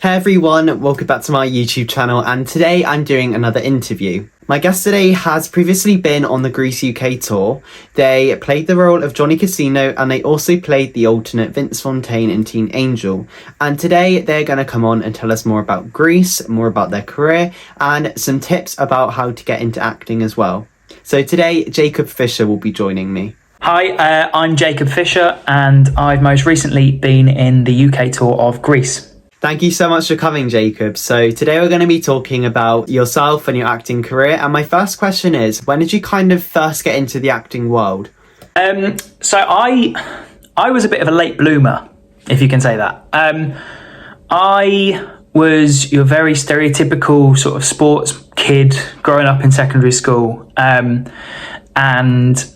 Hey everyone, welcome back to my YouTube channel, and today I'm doing another interview. My guest today has previously been on the Grease UK tour. They played the role of Jonny Casino and they also played the alternate Vince Fontaine in Teen Angel. And today they're going to come on and tell us more about Grease, more about their career, and some tips about how to get into acting as well. So today, Jacob Fisher will be joining me. Hi, I'm Jacob Fisher and I've most recently been in the UK tour of Grease. Thank you so much for coming, Jacob. So today we're going to be talking about yourself and your acting career. And my first question is, when did you kind of first get into the acting world? So I was a bit of a late bloomer, if you can say that. I was your very stereotypical sort of sports kid growing up in secondary school. And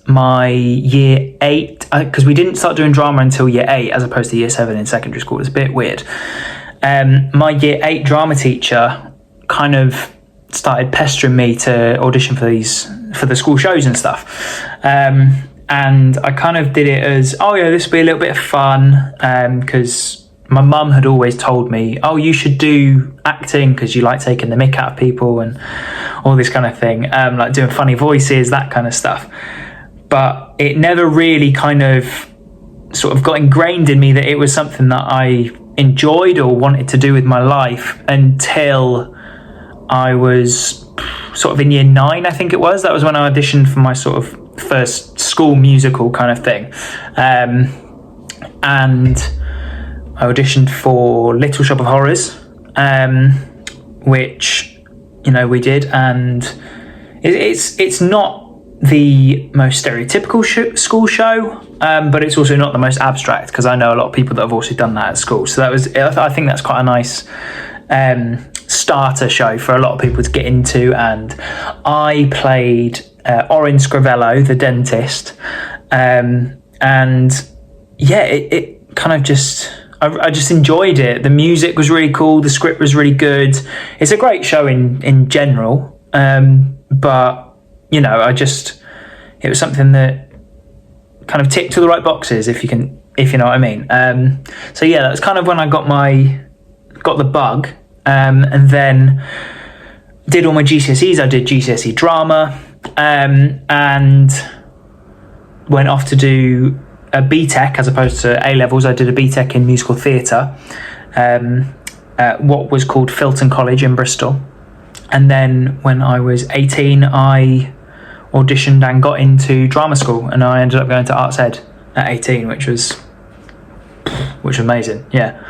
my year 8, because we didn't start doing drama until year 8 as opposed to year 7 in secondary school. It's a bit weird. My year 8 drama teacher kind of started pestering me to audition for the school shows and stuff. And I kind of did it as, this will be a little bit of fun, because my mum had always told me, you should do acting because you like taking the mick out of people and all this kind of thing, like doing funny voices, that kind of stuff. But it never really kind of sort of got ingrained in me that it was something that I enjoyed or wanted to do with my life until I was sort of in year 9, I think it was. That was when I auditioned for my sort of first school musical kind of thing. And I auditioned for Little Shop of Horrors, which, we did. And it's not the most stereotypical school show, but it's also not the most abstract, because I know a lot of people that have also done that at school. So I think that's quite a nice starter show for a lot of people to get into. And I played Orange Scrivello, the dentist, and it kind of just... I just enjoyed it. The music was really cool. The script was really good. It's a great show in general. But, it was something that kind of ticked all the right boxes, if you know what I mean. That was kind of when I got the bug, and then did all my GCSEs. I did GCSE drama, and went off to do a BTEC as opposed to A-levels. I did a BTEC in musical theatre, what was called Filton College in Bristol. And then when I was 18, I auditioned and got into drama school, and I ended up going to Arts Ed at 18, which was amazing. Yeah,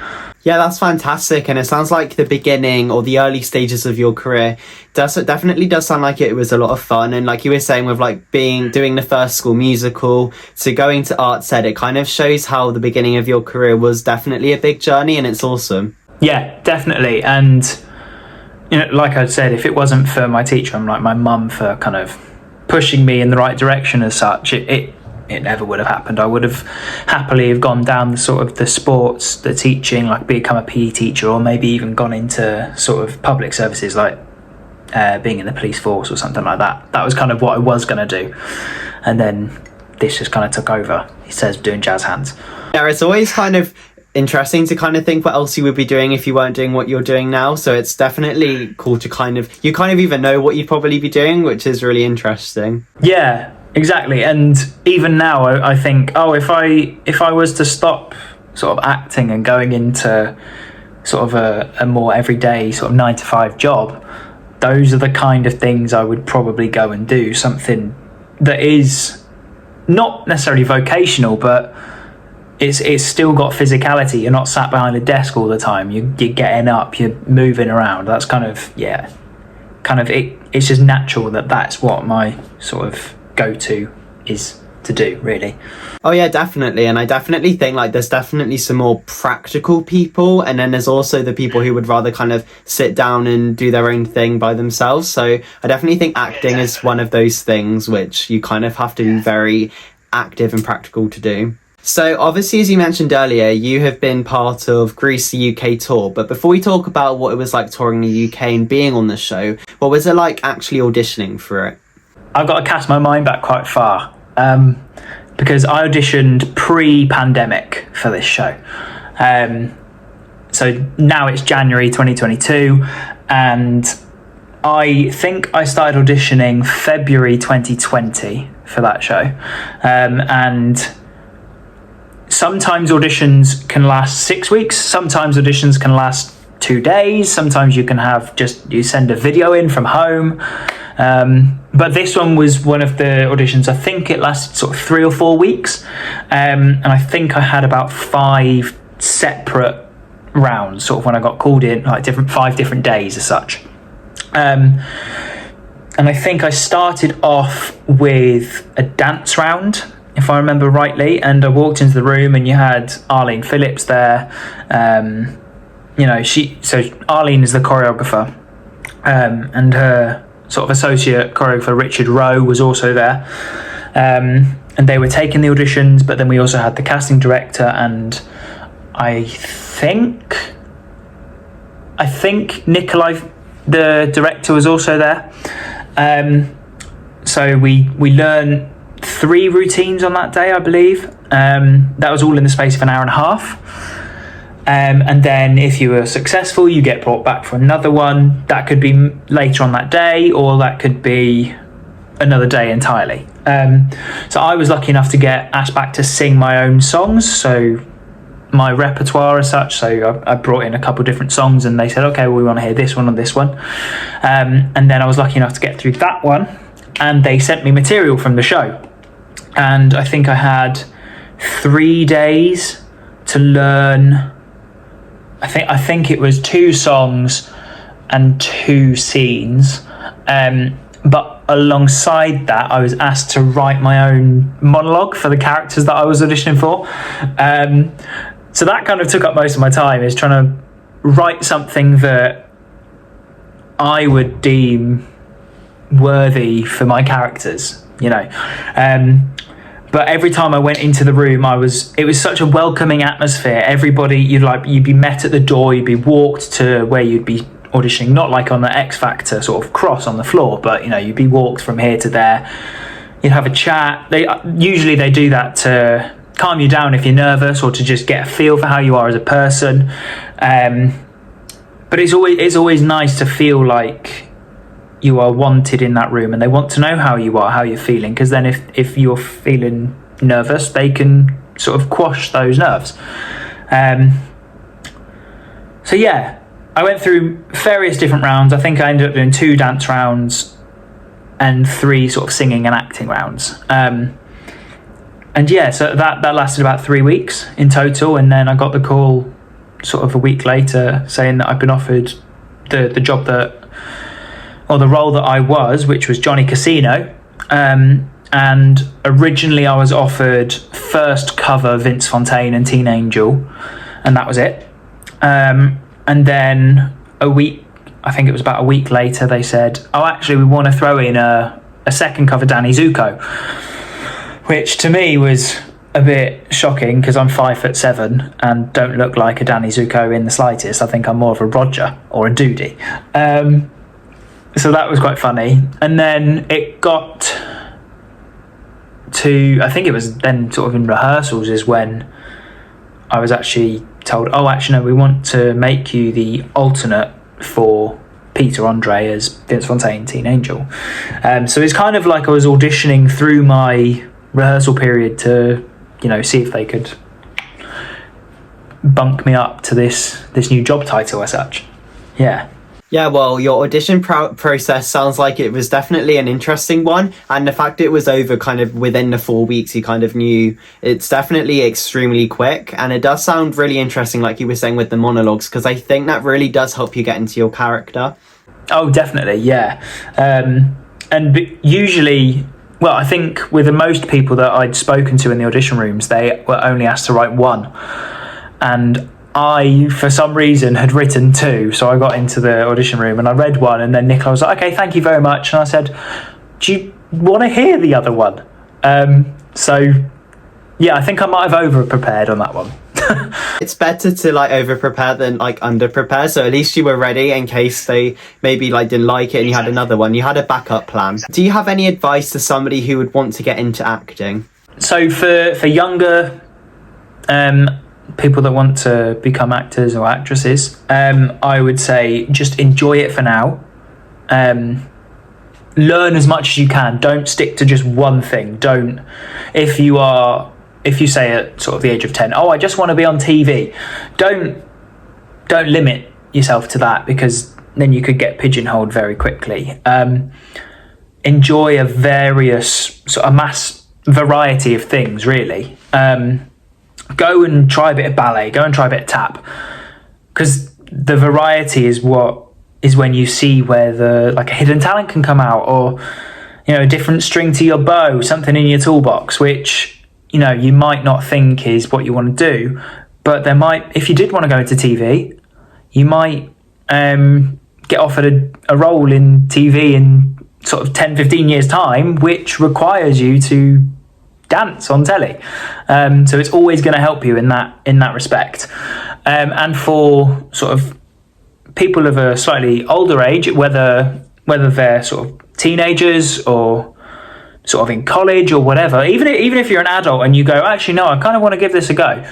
that's fantastic, and it sounds like the beginning or the early stages of your career definitely does sound like it was a lot of fun. And like you were saying, with like doing the first school musical to going to Arts Ed, it kind of shows how the beginning of your career was definitely a big journey, and it's awesome. Yeah, definitely. And like I said, if it wasn't for my teacher and like my mum for kind of pushing me in the right direction as such, it never would have happened. I would have happily have gone down the sort of the sports, the teaching, like become a PE teacher, or maybe even gone into sort of public services, like being in the police force or something like that. That was kind of what I was going to do. And then this just kind of took over. He says doing jazz hands. Yeah, it's always kind of interesting to kind of think what else you would be doing if you weren't doing what you're doing now. So it's definitely cool to you kind of even know what you'd probably be doing, which is really interesting. Yeah, exactly. And even now I think, if I was to stop sort of acting and going into sort of a more everyday sort of 9-to-5 job, those are the kind of things I would probably go and do. Something that is not necessarily vocational, but it's still got physicality. You're not sat behind a desk all the time. You're getting up, you're moving around. That's kind of it's just natural that's what my sort of go-to is to do, really. Oh yeah, definitely. And I definitely think like there's definitely some more practical people, and then there's also the people who would rather kind of sit down and do their own thing by themselves. So I definitely think acting is one of those things which you kind of have to be very active and practical to do. So obviously, as you mentioned earlier, you have been part of Grease the UK tour. But before we talk about what it was like touring the UK and being on the show, what was it like actually auditioning for it? I've got to cast my mind back quite far, because I auditioned pre-pandemic for this show. so now it's January 2022, and I think I started auditioning February 2020 for that show. And sometimes auditions can last 6 weeks, sometimes auditions can last 2 days, sometimes you can have you send a video in from home. But this one was one of the auditions, I think it lasted sort of 3 or 4 weeks. And I think I had about 5 separate rounds, sort of when I got called in, like 5 different days as such. And I think I started off with a dance round, if I remember rightly, and I walked into the room and you had Arlene Phillips there. So Arlene is the choreographer, and her sort of associate choreographer Richard Rowe was also there, and they were taking the auditions, but then we also had the casting director, and I think Nikolai, the director, was also there. So we learned 3 routines on that day, I believe. That was all in the space of an hour and a half. And then if you were successful, you get brought back for another one. That could be later on that day, or that could be another day entirely. So I was lucky enough to get asked back to sing my own songs, so my repertoire as such. So I brought in a couple of different songs, and they said, okay, well, we want to hear this one or this one. And then I was lucky enough to get through that one, and they sent me material from the show. And I think I had 3 days to learn. I think it was 2 songs and 2 scenes. But alongside that, I was asked to write my own monologue for the characters that I was auditioning for. So that kind of took up most of my time, is trying to write something that I would deem worthy for my characters, you know. But every time I went into the room, it was such a welcoming atmosphere. Everybody, you'd be met at the door, you'd be walked to where you'd be auditioning, not like on the X Factor sort of cross on the floor, but you'd be walked from here to there. You'd have a chat. Usually they do that to calm you down if you're nervous, or to just get a feel for how you are as a person. But it's always nice to feel like you are wanted in that room, and they want to know how you are, how you're feeling, because then if you're feeling nervous, they can sort of quash those nerves. So yeah, I went through various different rounds. I think I ended up doing 2 dance rounds and 3 sort of singing and acting rounds. And yeah, so that lasted about 3 weeks in total, and then I got the call sort of a week later saying that I'd been offered the job or the role that I was, which was Jonny Casino. And originally I was offered first cover Vince Fontaine and Teen Angel, and that was it. And then I think it was about a week later, they said, oh, actually, we want to throw in a second cover Danny Zuko, which to me was a bit shocking, because I'm 5'7" and don't look like a Danny Zuko in the slightest. I think I'm more of a Roger or a Doody. So that was quite funny. And then it got to, I think it was then sort of in rehearsals, is when I was actually told, oh, actually, no, we want to make you the alternate for Peter Andre as Vince Fontaine, Teen Angel. So it's kind of like I was auditioning through my rehearsal period to, see if they could bunk me up to this new job title as such. Yeah. Yeah, well, your audition process sounds like it was definitely an interesting one. And the fact it was over kind of within the 4 weeks, you kind of knew, it's definitely extremely quick. And it does sound really interesting, like you were saying with the monologues, because I think that really does help you get into your character. Oh, definitely, yeah. And usually, well, I think with most people that I'd spoken to in the audition rooms, they were only asked to write 1. And I, for some reason, had written 2, so I got into the audition room and I read 1, and then Nicola was like, okay, thank you very much. And I said, do you want to hear the other one? So, yeah, I think I might have over-prepared on that one. It's better to over-prepare than under-prepare, so at least you were ready in case they maybe didn't like it and you had another one. You had a backup plan. Do you have any advice to somebody who would want to get into acting? So for younger people that want to become actors or actresses, I would say just enjoy it for now. Learn as much as you can. Don't stick to just one thing. If you say at sort of the age of 10, I just want to be on TV, don't limit yourself to that, because then you could get pigeonholed very quickly. Enjoy a mass variety of things, really. Go and try a bit of ballet, go and try a bit of tap, because the variety is when you see where a hidden talent can come out, or a different string to your bow, something in your toolbox which you might not think is what you want to do, but if you did want to go into TV, you might get offered a role in TV in sort of 10-15 years time, which requires you to dance on telly. So it's always going to help you in that respect. And for sort of people of a slightly older age, whether they're sort of teenagers or sort of in college or whatever, even if you're an adult and you go, actually no, I kind of want to give this a go,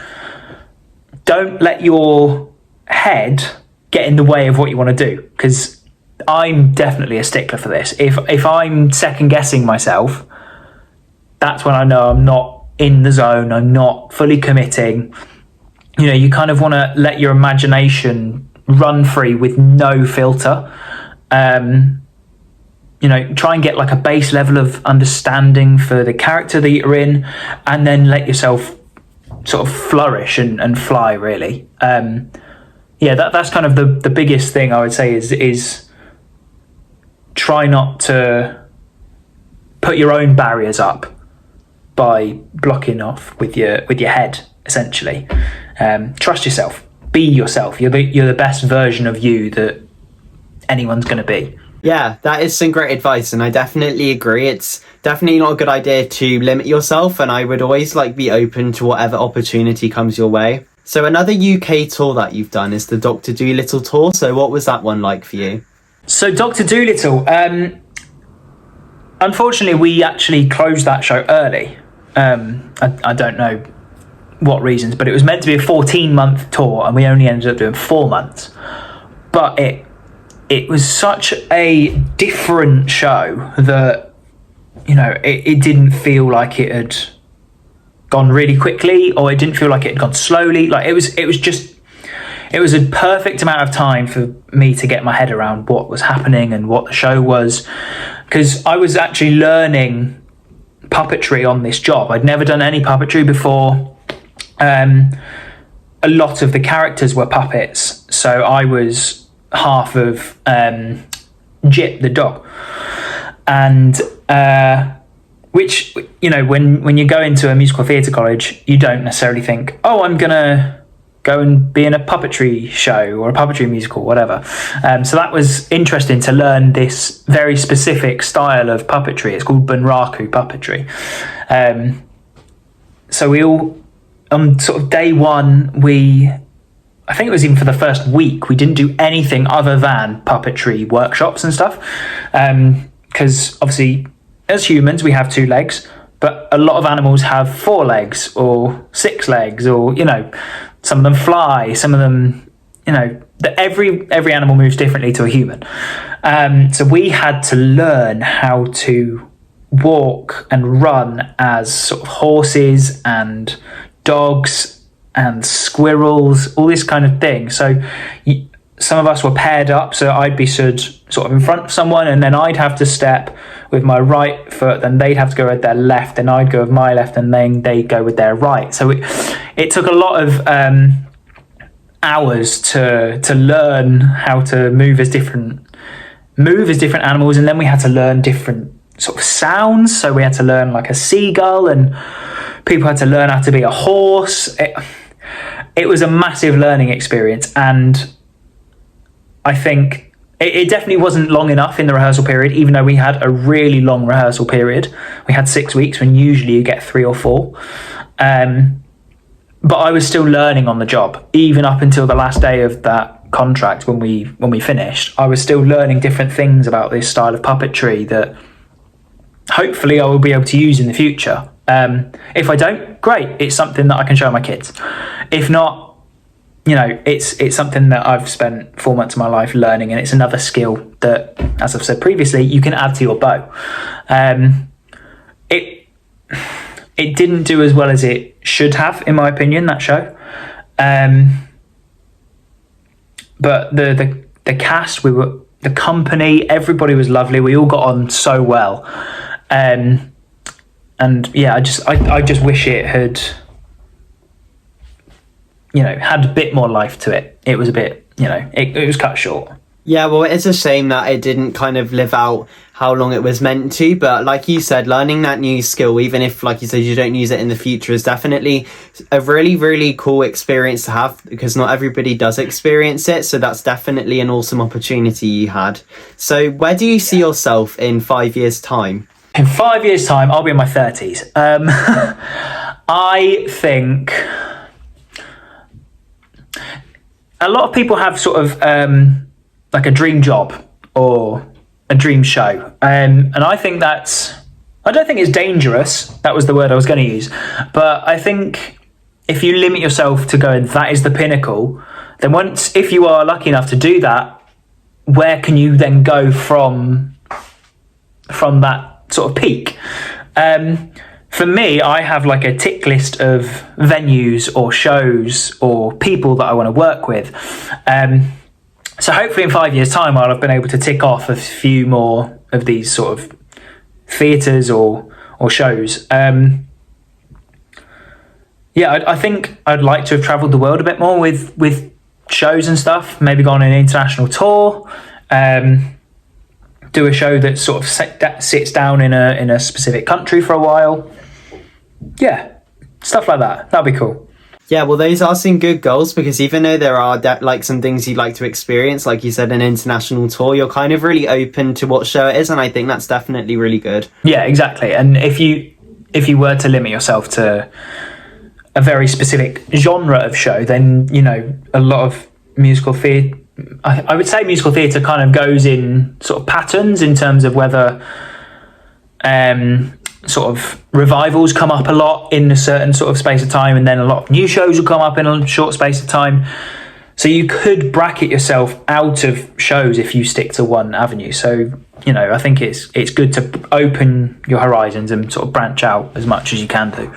don't let your head get in the way of what you want to do, because I'm definitely a stickler for this. If I'm second guessing myself, that's when I know I'm not in the zone, I'm not fully committing. You kind of want to let your imagination run free with no filter. Try and get a base level of understanding for the character that you're in, and then let yourself sort of flourish and fly, really. That's kind of the biggest thing I would say is try not to put your own barriers up by blocking off with your head, essentially. Trust yourself, be yourself. You're the best version of you that anyone's going to be. Yeah, that is some great advice, and I definitely agree. It's definitely not a good idea to limit yourself, and I would always be open to whatever opportunity comes your way. So another UK tour that you've done is the Dr. Doolittle tour. So what was that one like for you? So Dr. Doolittle, unfortunately, we actually closed that show early. I don't know what reasons, but it was meant to be a 14-month tour, and we only ended up doing 4 months. But it was such a different show that it didn't feel like it had gone really quickly, or it didn't feel like it had gone slowly. It was a perfect amount of time for me to get my head around what was happening and what the show was, because I was actually learning puppetry on this job. I'd never done any puppetry before. A lot of the characters were puppets, so I was half of Jip the dog, and which when you go into a musical theatre college, you don't necessarily think, I'm gonna go and be in a puppetry show or a puppetry musical, whatever. So that was interesting to learn this very specific style of puppetry. It's called Bunraku puppetry. So we all, on sort of day one, I think it was even for the first week, we didn't do anything other than puppetry workshops and stuff. Because obviously, as humans, we have 2 legs, but a lot of animals have 4 legs or 6 legs, or, some of them fly, some of them, every animal moves differently to a human. So we had to learn how to walk and run as sort of horses and dogs and squirrels, all this kind of thing. So some of us were paired up, so I'd be stood sort of in front of someone, and then I'd have to step with my right foot, then they'd have to go with their left, and I'd go with my left, and then they'd go with their right. So it took a lot of hours to learn how to move as different animals, and then we had to learn different sort of sounds. So we had to learn a seagull, and people had to learn how to be a horse. It was a massive learning experience, and I think it definitely wasn't long enough in the rehearsal period, even though we had a really long rehearsal period. We had 6 weeks when usually you get 3 or 4. But I was still learning on the job, even up until the last day of that contract when we finished. I was still learning different things about this style of puppetry that hopefully I will be able to use in the future. If I don't, great, it's something that I can show my kids. If not, it's something that I've spent 4 months of my life learning, and it's another skill that, as I've said previously, you can add to your bow. It didn't do as well as it should have, in my opinion, that show. But the cast, the company, everybody was lovely. We all got on so well. And yeah, I just wish it had, had a bit more life to it. It was a bit, it was cut short. Yeah, well, it's a shame that it didn't kind of live out how long it was meant to. But like you said, learning that new skill, even if, like you said, you don't use it in the future, is definitely a really, really cool experience to have, because not everybody does experience it. So that's definitely an awesome opportunity you had. So where do you see yourself in 5 years' time? In 5 years' time, I'll be in my 30s. I think a lot of people have sort of like a dream job or a dream show. And I think I don't think it's dangerous. That was the word I was going to use. But I think if you limit yourself to going, that is the pinnacle, then if you are lucky enough to do that, where can you then go from that sort of peak? For me, I have like a tick list of venues or shows or people that I want to work with. So hopefully in 5 years' time, I'll have been able to tick off a few more of these sort of theatres or shows. I think I'd like to have travelled the world a bit more with shows and stuff. Maybe go on an international tour. Do a show that sort of sits down in a specific country for a while. Yeah, stuff like that. That'd be cool. Yeah, well, those are some good goals, because even though there are like some things you'd like to experience, like you said, an international tour, you're kind of really open to what show it is, and I think that's definitely really good. Yeah, exactly. And if you were to limit yourself to a very specific genre of show, then a lot of musical theatre, I would say musical theatre kind of goes in sort of patterns in terms of whether sort of revivals come up a lot in a certain sort of space of time, and then a lot of new shows will come up in a short space of time. So you could bracket yourself out of shows if you stick to one avenue. So, I think it's good to open your horizons and sort of branch out as much as you can do.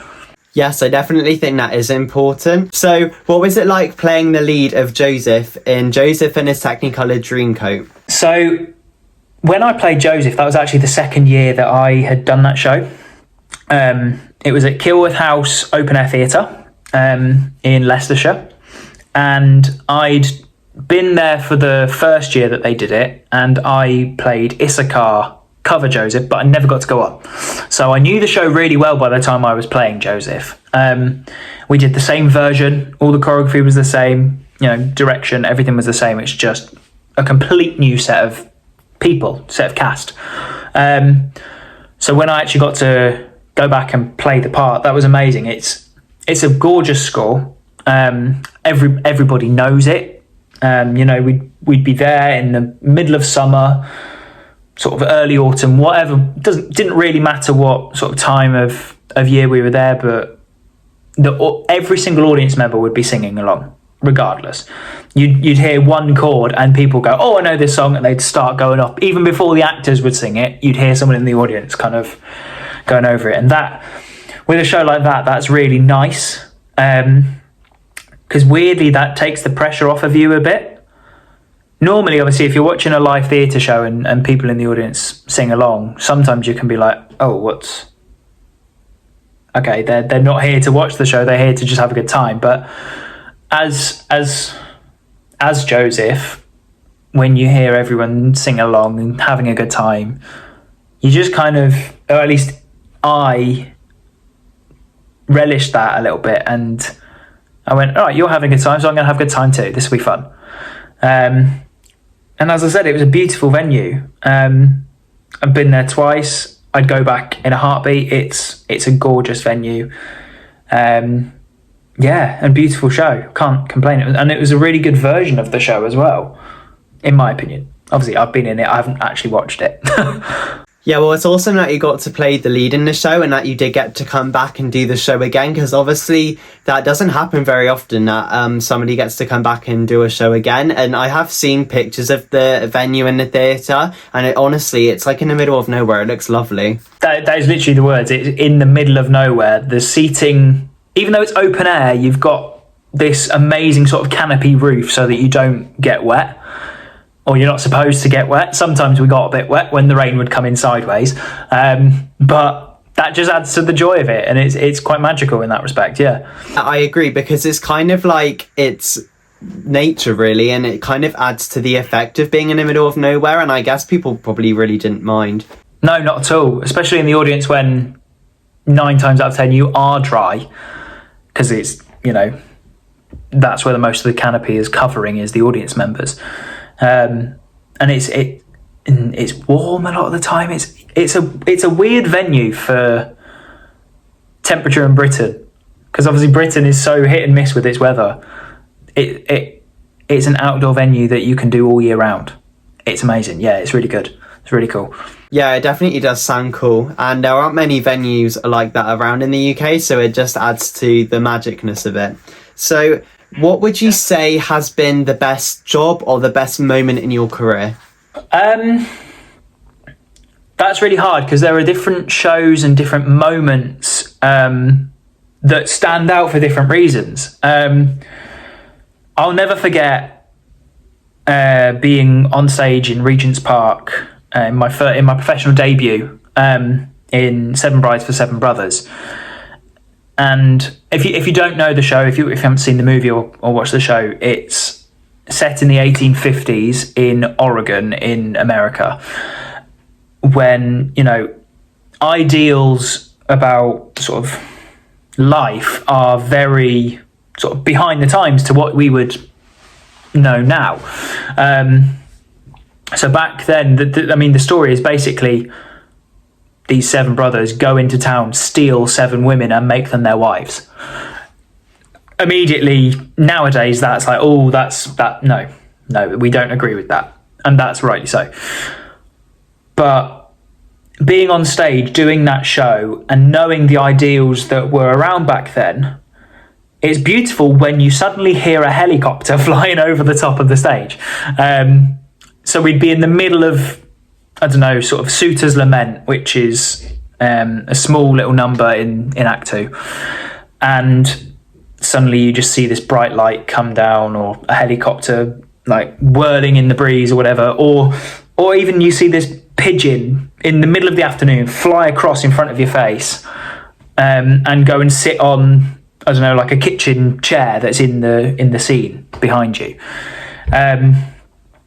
Yes, I definitely think that is important. So what was it like playing the lead of Joseph in Joseph and his Technicolor Dreamcoat? So when I played Joseph, that was actually the second year that I had done that show. It was at Kilworth House Open Air Theatre in Leicestershire. And I'd been there for the first year that they did it, and I played Issachar cover Joseph, but I never got to go on. So I knew the show really well by the time I was playing Joseph. We did the same version, all the choreography was the same, direction, everything was the same. It's just a complete new set of people, set of cast. So when I actually got to go back and play the part, that was amazing. It's a gorgeous score. Everybody knows it. We'd be there in the middle of summer, sort of early autumn, whatever. Didn't really matter what sort of time of year we were there, but every single audience member would be singing along, regardless. You'd hear one chord and people go, "Oh, I know this song," and they'd start going up. Even before the actors would sing it, you'd hear someone in the audience kind of going over it. And that, with a show like that, that's really nice. Because weirdly, that takes the pressure off of you a bit. Normally, obviously, if you're watching a live theatre show and people in the audience sing along, sometimes you can be like, "Oh, okay, they're not here to watch the show, they're here to just have a good time." But as Joseph, when you hear everyone sing along and having a good time, you just kind of, or at least I relished that a little bit, and I went, "All right, you're having a good time, so I'm going to have a good time too. This will be fun." And as I said, it was a beautiful venue. I've been there twice. I'd go back in a heartbeat. It's a gorgeous venue. And beautiful show. Can't complain. And it was a really good version of the show as well, in my opinion. Obviously, I've been in it. I haven't actually watched it. Yeah, well, it's awesome that you got to play the lead in the show and that you did get to come back and do the show again, because obviously that doesn't happen very often, that somebody gets to come back and do a show again. And I have seen pictures of the venue in the theatre, and honestly, it's like in the middle of nowhere. It looks lovely. That is literally the words. It's in the middle of nowhere. The seating, even though it's open air, you've got this amazing sort of canopy roof so that you don't get wet. Or you're not supposed to get wet. Sometimes we got a bit wet when the rain would come in sideways. But that just adds to the joy of it. And it's quite magical in that respect, yeah. I agree, because it's kind of like it's nature, really. And it kind of adds to the effect of being in the middle of nowhere. And I guess people probably really didn't mind. No, not at all. Especially in the audience when 9 times out of 10 you are dry. Because it's, that's where the most of the canopy is covering, is the audience members. And it's warm a lot of the time. It's a weird venue for temperature in Britain, because obviously Britain is so hit and miss with its weather. It's an outdoor venue that you can do all year round. It's amazing. Yeah, it's really good. It's really cool. Yeah, it definitely does sound cool. And there aren't many venues like that around in the UK, so it just adds to the magicness of it. So what would you say has been the best job or the best moment in your career? That's really hard, because there are different shows and different moments that stand out for different reasons. I'll never forget being on stage in Regent's Park in my professional debut in Seven Brides for Seven Brothers. And if you don't know the show, if you haven't seen the movie or watched the show, it's set in the 1850s in Oregon in America, when, ideals about sort of life are very sort of behind the times to what we would know now. So back then, the story is basically these 7 brothers go into town, steal 7 women and make them their wives. Immediately, nowadays, that's like, no, we don't agree with that. And that's rightly so. But being on stage, doing that show and knowing the ideals that were around back then, it's beautiful when you suddenly hear a helicopter flying over the top of the stage. So we'd be in the middle of, sort of Suitor's Lament, which is a small little number in Act 2. And suddenly you just see this bright light come down, or a helicopter like whirling in the breeze or whatever, or even you see this pigeon in the middle of the afternoon fly across in front of your face and go and sit on, like a kitchen chair that's in the scene behind you.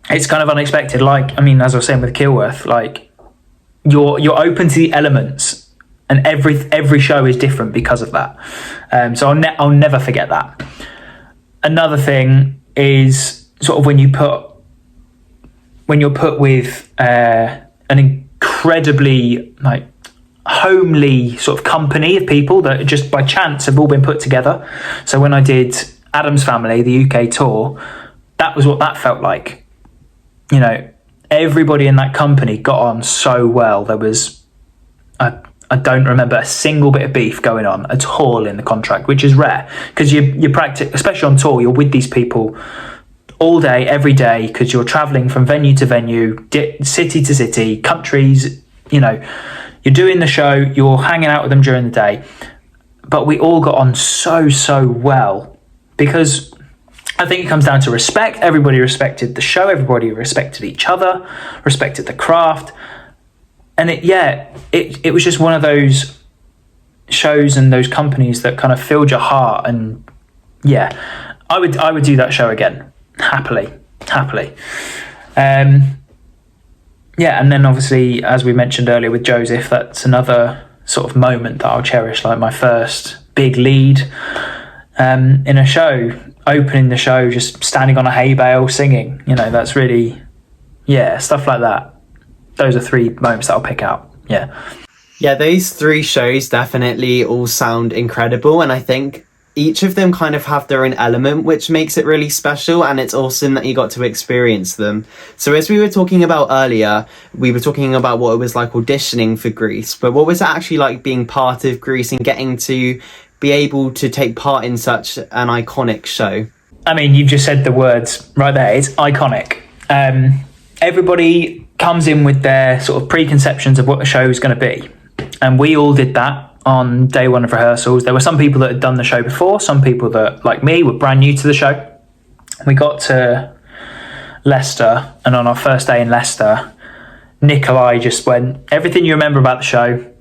It's kind of unexpected. As I was saying with Kilworth, you're open to the elements, and every show is different because of that. So I'll never forget that. Another thing is sort of when you're put with an incredibly homely sort of company of people that just by chance have all been put together. So when I did Addams Family, the UK tour, that was what that felt like. Everybody in that company got on so well. There was, I don't remember a single bit of beef going on at all in the contract, which is rare, because you practice, especially on tour, you're with these people all day, every day, because you're traveling from venue to venue, city to city, countries, you're doing the show, you're hanging out with them during the day. But we all got on so well, because I think it comes down to respect. Everybody respected the show, everybody respected each other, respected the craft. And it was just one of those shows and those companies that kind of filled your heart. And I would do that show again, happily. And then obviously, as we mentioned earlier with Joseph, that's another sort of moment that I'll cherish, like my first big lead in a show, opening the show, just standing on a hay bale singing. That's really, stuff like that. Those are 3 moments that I'll pick out. Yeah, those 3 shows definitely all sound incredible, and I think each of them kind of have their own element, which makes it really special, and it's awesome that you got to experience them. So as we were talking about earlier, we were talking about what it was like auditioning for Grease, but what was it actually like being part of Grease and getting to be able to take part in such an iconic show? I mean, you've just said the words right there. It's iconic. Everybody comes in with their sort of preconceptions of what the show is going to be, and we all did that on day one of rehearsals. There were some people that had done the show before, some people that, like me, were brand new to the show. We got to Leicester, and on our first day in Leicester, Nick and I just went, everything you remember about the show,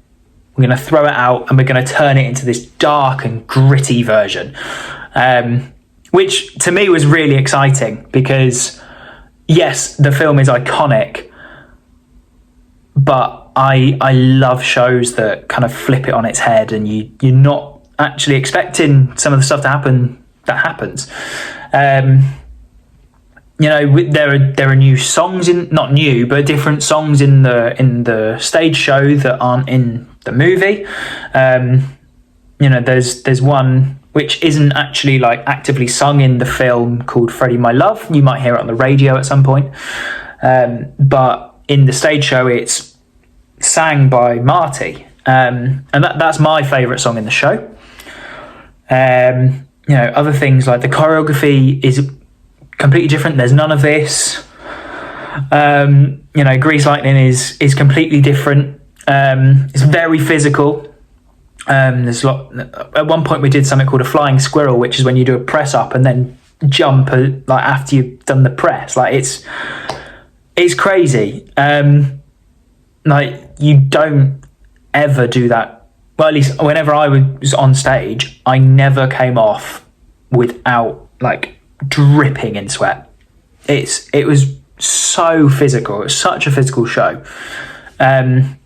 we're going to throw it out and we're going to turn it into this dark and gritty version. Which to me was really exciting because, yes, the film is iconic, but I love shows that kind of flip it on its head and you're not actually expecting some of the stuff to happen that happens. You know, there are new songs not new, but different songs in the stage show that aren't in the movie. You know, there's one which isn't actually like actively sung in the film called Freddie My Love. You might hear it on the radio at some point. But in the stage show, it's sang by Marty. And that's my favourite song in the show. You know, other things like the choreography is completely different. There's none of this. You know, Grease Lightning is completely different. It's very physical. There's a lot. At one point, we did something called a flying squirrel, which is when you do a press up and then jump like after you've done the press. Like it's crazy. Like you don't ever do that. Well, at least whenever I was on stage, I never came off without like dripping in sweat. It was so physical. It was such a physical show. And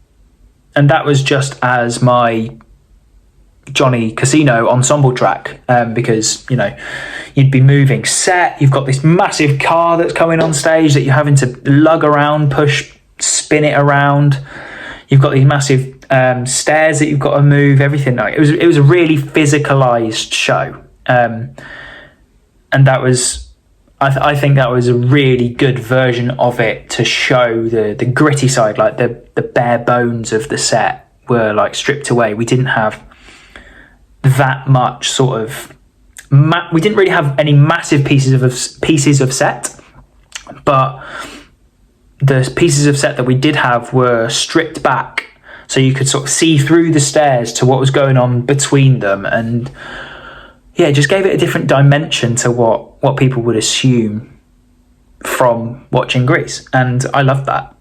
that was just as my Jonny Casino ensemble track, because, you know, you'd be moving set, you've got this massive car that's coming on stage that you're having to lug around, push, spin it around. You've got these massive stairs that you've got to move, everything. Like it was a really physicalized show. And that was, I think that was a really good version of it to show the gritty side, like the bare bones of the set were like stripped away. We didn't have that much sort of, we didn't really have any massive pieces of set, but the pieces of set that we did have were stripped back so you could sort of see through the stairs to what was going on between them. And yeah, it just gave it a different dimension to what people would assume from watching Grease. And I loved that.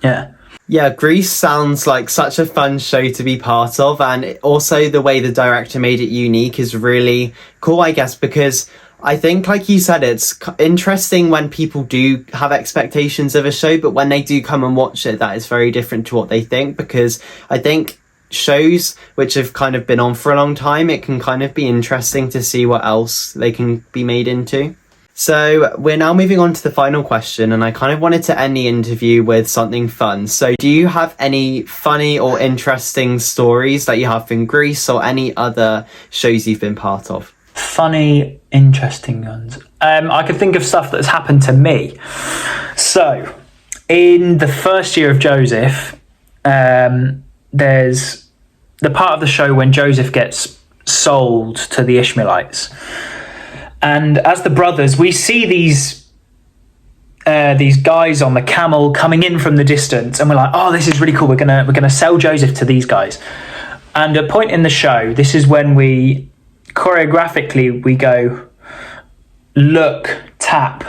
Yeah. Yeah, Grease sounds like such a fun show to be part of, and also the way the director made it unique is really cool, I guess, because I think, like you said, it's interesting when people do have expectations of a show, but when they do come and watch it, that is very different to what they think, because I think shows which have kind of been on for a long time, it can kind of be interesting to see what else they can be made into. So we're now moving on to the final question, and I kind of wanted to end the interview with something fun. So do you have any funny or interesting stories that you have in Grease or any other shows you've been part of? Funny, interesting ones. I could think of stuff that's happened to me. So in the first year of Joseph, there's the part of the show when Joseph gets sold to the Ishmaelites. And as the brothers, we see these guys on the camel coming in from the distance, and we're like, "Oh, this is really cool. We're gonna sell Joseph to these guys." And a point in the show, this is when we choreographically we go, look, tap,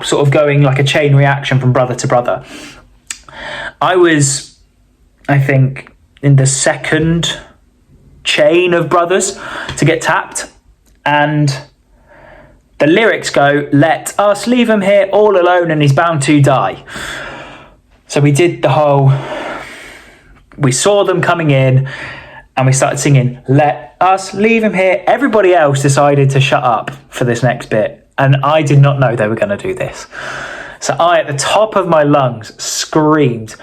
sort of going like a chain reaction from brother to brother. I was, I think, in the second chain of brothers to get tapped, and the lyrics go, "Let us leave him here all alone and he's bound to die." So we did the whole, we saw them coming in and we started singing, "Let us leave him here." Everybody else decided to shut up for this next bit, and I did not know they were going to do this. So I, at the top of my lungs, screamed,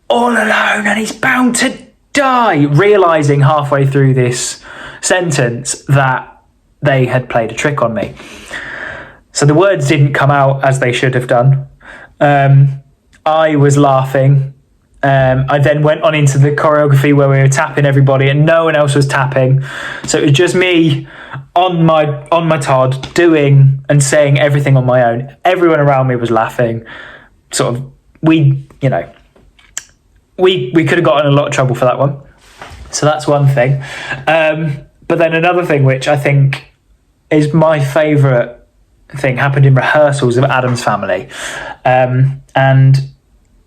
"All alone and he's bound to die," realising halfway through this sentence that they had played a trick on me. So the words didn't come out as they should have done. I was laughing. I then went on into the choreography where we were tapping everybody and no one else was tapping. So it was just me on my Todd doing and saying everything on my own. Everyone around me was laughing. Sort of, we could have gotten in a lot of trouble for that one. So that's one thing. But then another thing, which I think is my favourite thing, happened in rehearsals of Addams Family. And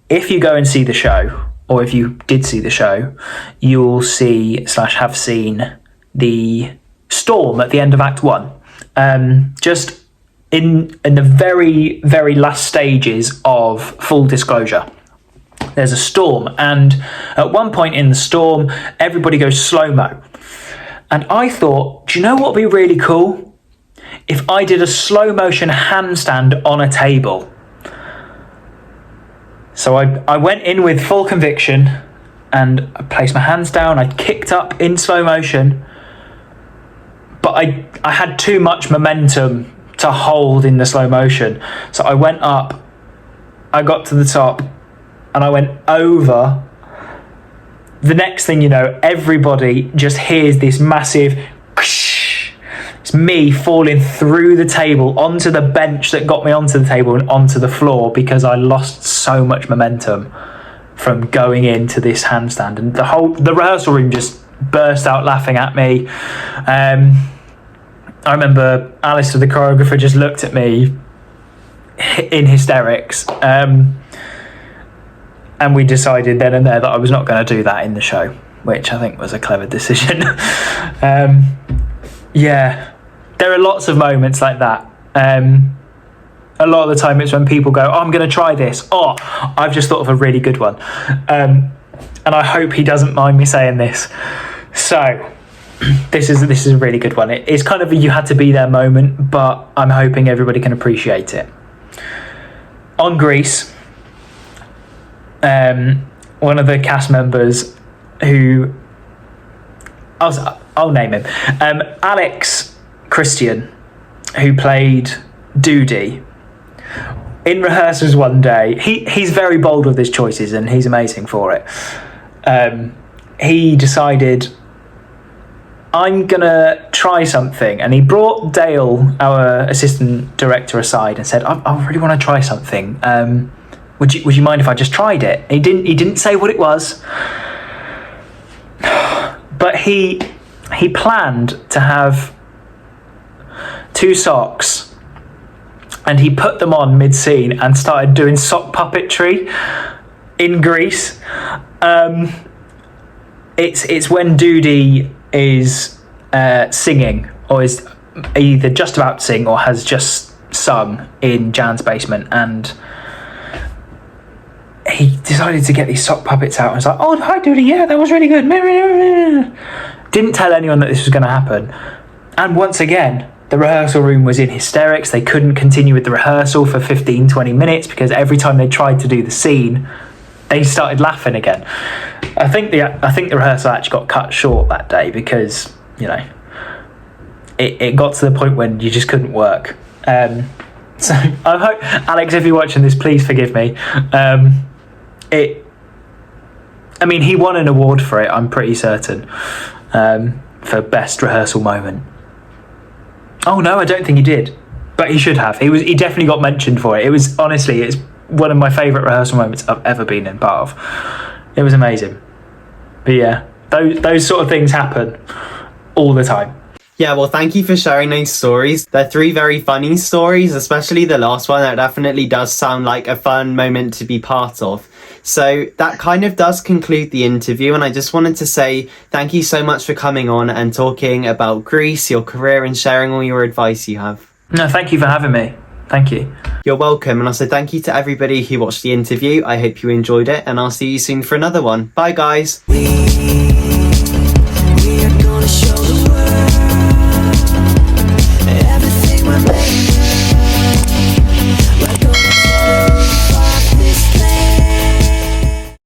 if you go and see the show, or if you did see the show, you'll see / have seen the storm at the end of Act 1. Just in the very, very last stages of full disclosure. There's a storm, and at one point in the storm, everybody goes slow-mo. And I thought, do you know what would be really cool? If I did a slow-motion handstand on a table. So I went in with full conviction, and I placed my hands down, I kicked up in slow motion, but I had too much momentum to hold in the slow motion. So I went up, I got to the top, and I went over. The next thing you know, everybody just hears this massive whoosh. It's me falling through the table onto the bench that got me onto the table and onto the floor because I lost so much momentum from going into this handstand. And the rehearsal room just burst out laughing at me. I remember Alistair, the choreographer, just looked at me in hysterics. And we decided then and there that I was not going to do that in the show, which I think was a clever decision. Yeah, there are lots of moments like that. A lot of the time it's when people go, oh, I'm going to try this. Oh, I've just thought of a really good one. And I hope he doesn't mind me saying this. So this is a really good one. It's kind of a you had to be there moment, but I'm hoping everybody can appreciate it. On Grease, one of the cast members who I'll name him, Alex Christian, who played Doody. In rehearsals one day, he's very bold with his choices and he's amazing for it. He decided, I'm gonna try something, and he brought Dale, our assistant director, aside and said, I really want to try something. Would you mind if I just tried it? He didn't say what it was, but he planned to have 2 socks, and he put them on mid-scene and started doing sock puppetry in Grease. It's when Doody is singing, or is either just about to sing or has just sung in Jan's basement, and he decided to get these sock puppets out and was like, oh, hi Doody, yeah, that was really good. Didn't tell anyone that this was going to happen. And once again, the rehearsal room was in hysterics. They couldn't continue with the rehearsal for 15-20 minutes because every time they tried to do the scene, they started laughing again. I think the rehearsal actually got cut short that day because, you know, it got to the point when you just couldn't work. So I hope, Alex, if you're watching this, please forgive me. He won an award for it, I'm pretty certain, for best rehearsal moment. Oh no, I don't think he did, but he should have. He definitely got mentioned for it. It was, honestly, it's one of my favourite rehearsal moments I've ever been in part of. It was amazing. But yeah, those sort of things happen all the time. Yeah, well, thank you for sharing those stories. They're 3 very funny stories, especially the last one. That definitely does sound like a fun moment to be part of. So that kind of does conclude the interview. And I just wanted to say thank you so much for coming on and talking about Grease, your career, and sharing all your advice you have. No, thank you for having me. Thank you. You're welcome. And also thank you to everybody who watched the interview. I hope you enjoyed it, and I'll see you soon for another one. Bye, guys.